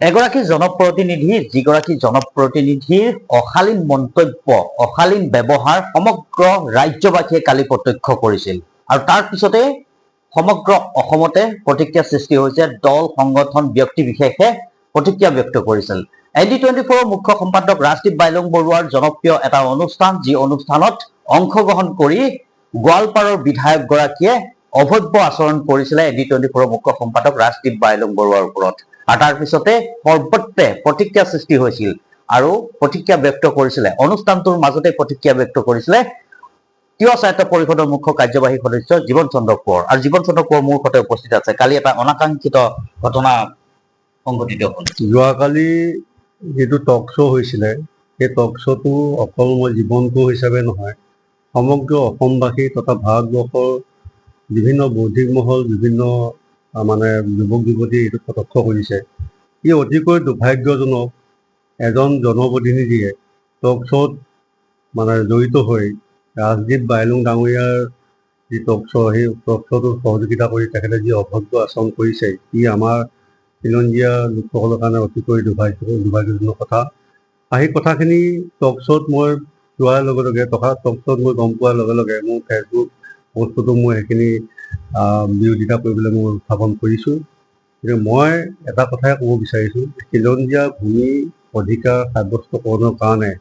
এগৰাকী জনপ্ৰতিনিধি যিগৰাকী জনপ্ৰতিনিধিৰ অশালীন মন্তব্য অশালীন ব্যৱহাৰ সমগ্ৰ ৰাজ্যবাসীয়ে কালি প্ৰত্যক্ষ কৰিছিল আৰু তাৰ পিছতে সমগ্ৰ অসমতে প্ৰতিক্ৰিয়া সৃষ্টি হৈছে দল সংগঠন ব্যক্তি বিশেষে প্ৰতিক্ৰিয়া ব্যক্ত কৰিছিল ND24 মুখ্য সম্পাদক ৰাজদীপ বাইলুং বৰুৱাৰ জনপ্ৰিয় এটা অনুষ্ঠান যি অনুষ্ঠানত অংশগ্ৰহণ কৰি গোৱালপাৰৰ বিধায়ক গৰাকীয়ে অভব্য আচৰণ কৰিছিল ND24 মুখ্য সম্পাদক ৰাজদীপ বাইলুং বৰুৱাৰ ওপৰত আৰু তাৰ পিছতে সৰ্বত্ৰে প্ৰতিক্ৰিয়া সৃষ্টি হৈছিল আৰু প্ৰতিক্ৰিয়া ব্যক্ত কৰিছিলে অনুষ্ঠানটোৰ মাজতে প্ৰতিক্ৰিয়া ব্যক্ত কৰিছিলে তিৱা সাহিত্য পৰিষদৰ মুখ্য কাৰ্যবাহী সদস্য জীবন চন্দ্ৰ কোঁৱৰ আৰু জীবন চন্দ্ৰ কোঁৱৰ মোৰ সৈতে উপস্থিত আছে কালি এটা অনাকাংক্ষিত ঘটনা সংঘটিত হ'ল যোৱাকালি যেটো টক শ্ব' হৈছিলে সেই টক শ্ব'টো অকল মই জীৱন কো হিচাপে নহয় সমগ্ৰ অসমবাসী তথা ভাৰতবৰ্ষৰ বিভিন্ন বৌদ্ধিক মহল বিভিন্ন মানে যুৱক যুৱতী এইটো প্ৰত্যক্ষ কৰিছে ই অতিকৈ দুৰ্ভাগ্যজনক এজন জনপ্ৰতিনিধিয়ে টক শ্ব'ত মানে জড়িত হৈ ৰাজদীপ বাইলুং ডাঙৰীয়াৰ যি টক শ্ব' সেই টক শ্ব'টো সহযোগিতা কৰি তেখেতে যি অভব্য আচৰণ কৰিছে ই আমাৰ খিলঞ্জীয়া লোকসকলৰ কাৰণে অতিকৈ দুৰ্ভাগ্যজনক কথা আৰু সেই কথাখিনি টক শ্ব'ত মই যোৱাৰ লগে লগে টক শ্ব'ত মই গম পোৱাৰ লগে লগে মোৰ ফেচবুক পোষ্টতো মই সেইখিনি বিৰোধিতা কৰিবলৈ মই উত্থাপন কৰিছোঁ কিন্তু মই এটা কথাই ক'ব বিচাৰিছোঁ খিলঞ্জীয়া ভূমি অধিকাৰ সাব্যস্তকৰণৰ কাৰণে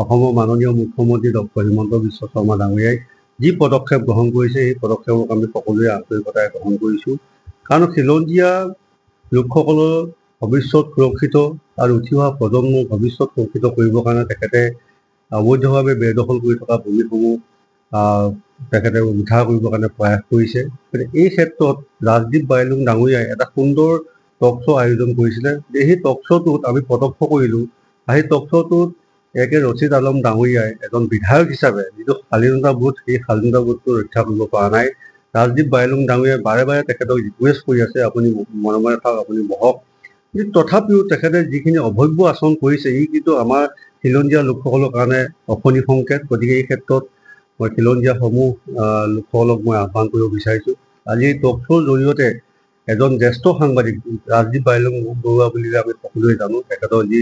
অসমৰ মাননীয় মুখ্যমন্ত্ৰী ডক্টৰ হিমন্ত বিশ্ব শৰ্মা ডাঙৰীয়াই যি পদক্ষেপ গ্ৰহণ কৰিছে সেই পদক্ষেপক আমি সকলোৱে আন্তৰিকতাৰে গ্ৰহণ কৰিছোঁ কাৰণ খিলঞ্জীয়া লোকসকলৰ ভৱিষ্যত সুৰক্ষিত আৰু উঠি অহা প্ৰজন্মৰ ভৱিষ্যত সুৰক্ষিত কৰিবৰ কাৰণে তেখেতে অবৈধভাৱে বেদখল কৰি থকা ভূমিসমূহ তেখেতে উদ্ধাৰ কৰিবৰ কাৰণে প্ৰয়াস কৰিছে এই ক্ষেত্ৰত ৰাজদীপ বাইলুং ডাঙৰীয়াই এটা সুন্দৰ টক শ্ব' আয়োজন কৰিছিলে সেই টক শ্ব'টোত আমি প্ৰত্যক্ষ কৰিলোঁ সেই টক শ্ব'টোত একে ৰচিদ আলম ডাঙৰীয়াই এজন বিধায়ক হিচাপে যিটো শালীনতাবোধ সেই শালীনতাবোধটো ৰক্ষা কৰিব পৰা নাই ৰাজদীপ বাইলুং ডাঙৰীয়াই বাৰে বাৰে তেখেতক ৰিকুৱেষ্ট কৰি আছে আপুনি মনে মনে থাকক আপুনি বহক কিন্তু তথাপিও তেখেতে যিখিনি অভব্য আচৰণ কৰিছে ই কিন্তু আমাৰ খিলঞ্জীয়া লোকসকলৰ কাৰণে অশনি সংকেত গতিকে এই ক্ষেত্ৰত মই খিলঞ্জীয়া সমূহ লোকসকলক মই আহ্বান কৰিব বিচাৰিছোঁ আজি এই টক শ্ব'ৰ জৰিয়তে এজন জ্যেষ্ঠ সাংবাদিক ৰাজদীপ বাইলুং বৰুৱা বুলিলে আমি সকলোৱে জানো তেখেতৰ যি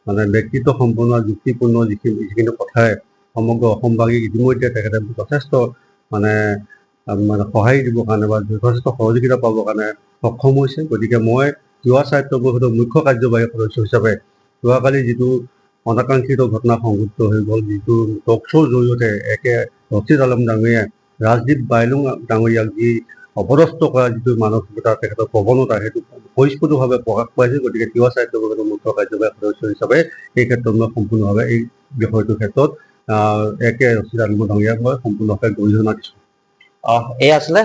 মানে ব্যক্তিত্ব সম্পন্ন যুক্তিপূৰ্ণ যিখিনি কথাই সমগ্ৰ অসমবাসীক ইতিমধ্যে তেখেতে যথেষ্ট মানে সহায় দিবৰ কাৰণে বা যথেষ্ট সহযোগিতা পাবৰ কাৰণে সক্ষম হৈছে গতিকে মই তিৱা সাহিত্য পৰিষদৰ মুখ্য কাৰ্যবাহী সদস্য হিচাপে যোৱাকালি যিটো অনাকাংক্ষিত ঘটনা সংঘটিত হৈ গ'ল যিটো টক শ্ব'ৰ জৰিয়তে একে ৰচিদ আলম ডাঙৰীয়াই ৰাজদীপ বাইলুং ডাঙৰীয়াক যি অপদস্থ কৰা যিটো মানসিকতা তেখেতৰ প্ৰৱণতা সেইটো পৰিস্ফুটভাৱে প্ৰকাশ পাইছে গতিকে তিৱা সাহিত্য পৰিষদৰ মুখ্য কাৰ্যবাহী সদস্য হিচাপে এই ক্ষেত্ৰত মই সম্পূৰ্ণভাৱে এই বিষয়টোৰ ক্ষেত্ৰত একে ৰচিদ আলম ডাঙৰীয়াক মই সম্পূৰ্ণভাৱে গৰিহণা দিছোঁ এই আছিলে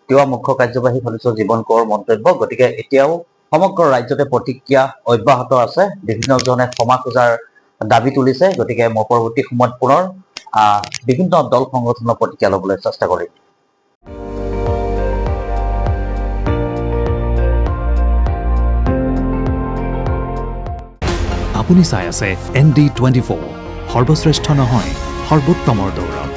তিৱা মুখ্য কাৰ্যবাহী সদস্য জীবন কোঁৱৰৰ মন্তব্য গতিকে এতিয়াও সমগ্ৰ ৰাজ্যতে প্ৰতিক্ৰিয়া অব্যাহত আছে বিভিন্নজনে ক্ষমা খোজাৰ দাবী তুলিছে গতিকে মই পৰৱৰ্তী সময়ত পুনৰ বিভিন্ন দল সংগঠনৰ প্ৰতিক্ৰিয়া ল'বলৈ চেষ্টা কৰিম আপুনি চাই আছে ND24 সৰ্বশ্ৰেষ্ঠ নহয় সৰ্বোত্তমৰ দৌৰ